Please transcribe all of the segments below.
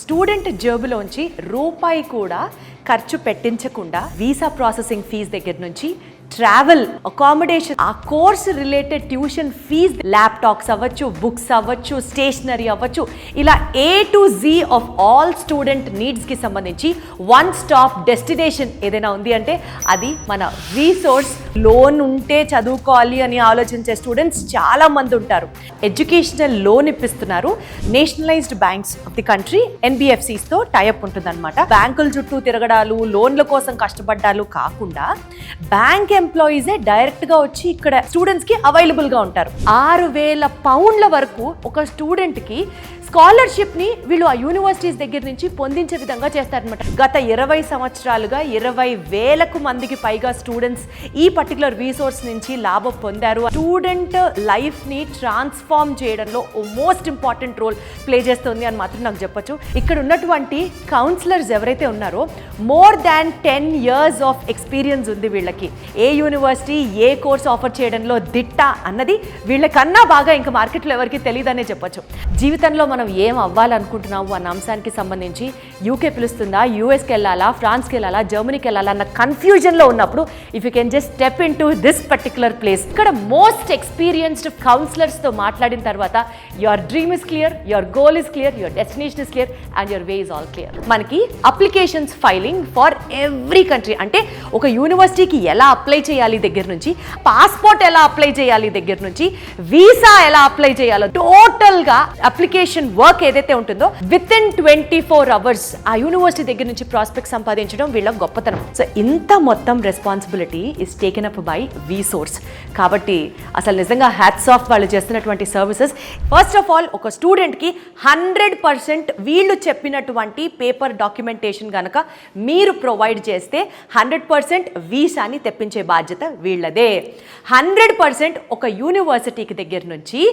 Student జేబులోంచి రూపాయి కూడా ఖర్చు పెట్టించకుండా వీసా ప్రాసెసింగ్ ఫీజు దగ్గర నుంచి ట్రావెల్ అకామిడేషన్ ఆ course related tuition fee laptops అవ్వచ్చు, బుక్స్ అవ్వచ్చు, స్టేషనరీ అవ్వచ్చు, ఇలా A to Z of all student నీడ్స్కి సంబంధించి వన్ స్టాప్ డెస్టినేషన్ ఏదైనా ఉంది అంటే అది మన రీసోర్స్. లోన్ ఉంటే చదువుకోవాలి అని ఆలోచించే స్టూడెంట్స్ చాలా మంది ఉంటారు. ఎడ్యుకేషనల్ లోన్ ఇప్పిస్తున్నారు. Nationalised banks of the country NBFCస్తో టైఅప్ ఉంటుందన్నమాట. బ్యాంకుల చుట్టూ తిరగడాలు, లోన్ల కోసం కష్టపడ్డాలు కాకుండా బ్యాంక్ ఎంప్లాయీసే డైరెక్ట్ గా వచ్చి ఇక్కడ స్టూడెంట్స్ కి అవైలబుల్ గా ఉంటారు. 6,000 పౌండ్ల వరకు ఒక స్టూడెంట్ కి స్కాలర్షిప్ ని వీళ్ళు ఆ యూనివర్సిటీస్ దగ్గర నుంచి పొందించే విధంగా చేస్తారనమాట. గత 20 సంవత్సరాలుగా 20,000 మందికి పైగా స్టూడెంట్స్ ఈ పర్టికులర్ రీసోర్స్ నుంచి లాభం పొందారు. స్టూడెంట్ లైఫ్ ని ట్రాన్స్ఫార్మ్ చేయడంలో మోస్ట్ ఇంపార్టెంట్ రోల్ ప్లే చేస్తుంది అని మాత్రం నాకు చెప్పొచ్చు. ఇక్కడ ఉన్నటువంటి కౌన్సిలర్స్ ఎవరైతే ఉన్నారో more than 10 years of experience ఉంది వీళ్ళకి. ఏ యూనివర్సిటీ ఏ కోర్స్ ఆఫర్ చేయడంలో దిట్ట అన్నది వీళ్ళకన్నా బాగా ఇంకా మార్కెట్లో ఎవరికి తెలియదనే చెప్పొచ్చు. జీవితంలో మనం ఏం అవ్వాలనుకుంటున్నాము అన్న అంశానికి సంబంధించి యూకే పిలుస్తుందా, యూఎస్కి వెళ్ళాలా, ఫ్రాన్స్కి వెళ్ళాలా, జర్మనీకి వెళ్ళాలా అన్న కన్ఫ్యూజన్లో ఉన్నప్పుడు if you can just step in to this particular place. ఇక్కడ మోస్ట్ ఎక్స్పీరియన్స్డ్ కౌన్సిలర్స్తో మాట్లాడిన తర్వాత your dream is clear, your goal is clear, your destination is clear and your way is all clear. మనకి applications filing for every country, అంటే ఒక యూనివర్సిటీకి ఎలా apply చేయాలి దగ్గర నుంచి, పాస్పోర్ట్ ఎలా అప్లై చేయాలి దగ్గర నుంచి, వీసా ఎలా అప్లై చేయాలో టోటల్గా అప్లికేషన్ వర్క్ ఏదైతే ఉంటుందో విత్ ఇన్ 24 hours ఆ యూనివర్సిటీ దగ్గర నుంచి ప్రాస్పెక్ట్ సంపాదించడం వీళ్ళ గొప్పతనం. సో ఇంత మొత్తం responsibility is taken up by VSource. కాబట్టి అసలు నిజంగా హ్యాట్స్ ఆఫ్ వాళ్ళు చేస్తున్నటువంటి సర్వీసెస్. ఫస్ట్ ఆఫ్ ఆల్ ఒక స్టూడెంట్కి 100% వీళ్ళు చెప్పినటువంటి పేపర్ డాక్యుమెంటేషన్ కనుక మీరు ప్రొవైడ్ చేస్తే 100% వీసాని తెప్పించే బాధ్యత వీళ్ళదే. 100% ఒక యూనివర్సిటీకి దగ్గర నుంచి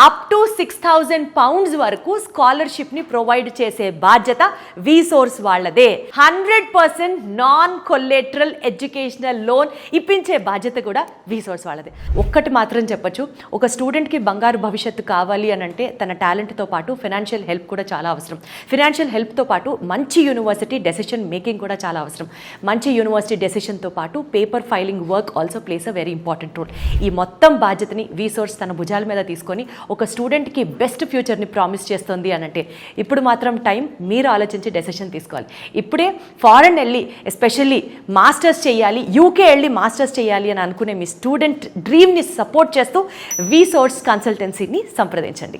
అప్ టు 6,000 pounds వరకు స్కాలర్షిప్ ని ప్రొవైడ్ చేసే బాధ్యత వీసోర్స్ వాళ్ళదే. 100% నాన్ కొలేటరల్ ఎడ్యుకేషనల్ లోన్ ఇప్పించే బాధ్యత కూడా వీసోర్స్ వాళ్ళదే. ఒక్కటి మాత్రం చెప్పొచ్చు, ఒక స్టూడెంట్ కి బంగారు భవిష్యత్తు కావాలి అని అంటే తన టాలెంట్ తో పాటు ఫైనాన్షియల్ హెల్ప్ కూడా చాలా అవసరం. ఫైనాన్షియల్ హెల్ప్ తో పాటు మంచి యూనివర్సిటీ డెసిషన్ మేకింగ్ కూడా చాలా అవసరం. మంచి యూనివర్సిటీ డెసిషన్ తో పాటు paper filing work also plays a very important role. ఈ మొత్తం బాధ్యతని వీసోర్స్ తన భుజాల మీద తీసుకొని ఒక స్టూడెంట్ కి బెస్ట్ ఫ్యూచర్ ని ప్రామిస్ చేస్తుంది అని అంటే ఇప్పుడు మాత్రం టైం మీరు ఆలోచించి డెసిషన్ తీసుకోవాలి. ఇప్పుడే ఫారెన్ వెళ్ళి ఎస్పెషల్లీ మాస్టర్స్ చేయాలి, యూకే వెళ్ళి మాస్టర్స్ చేయాలి అని అనుకునే మీ స్టూడెంట్ డ్రీమ్ని సపోర్ట్ చేస్తూ వీసోర్స్ కన్సల్టెన్సీని సంప్రదించండి.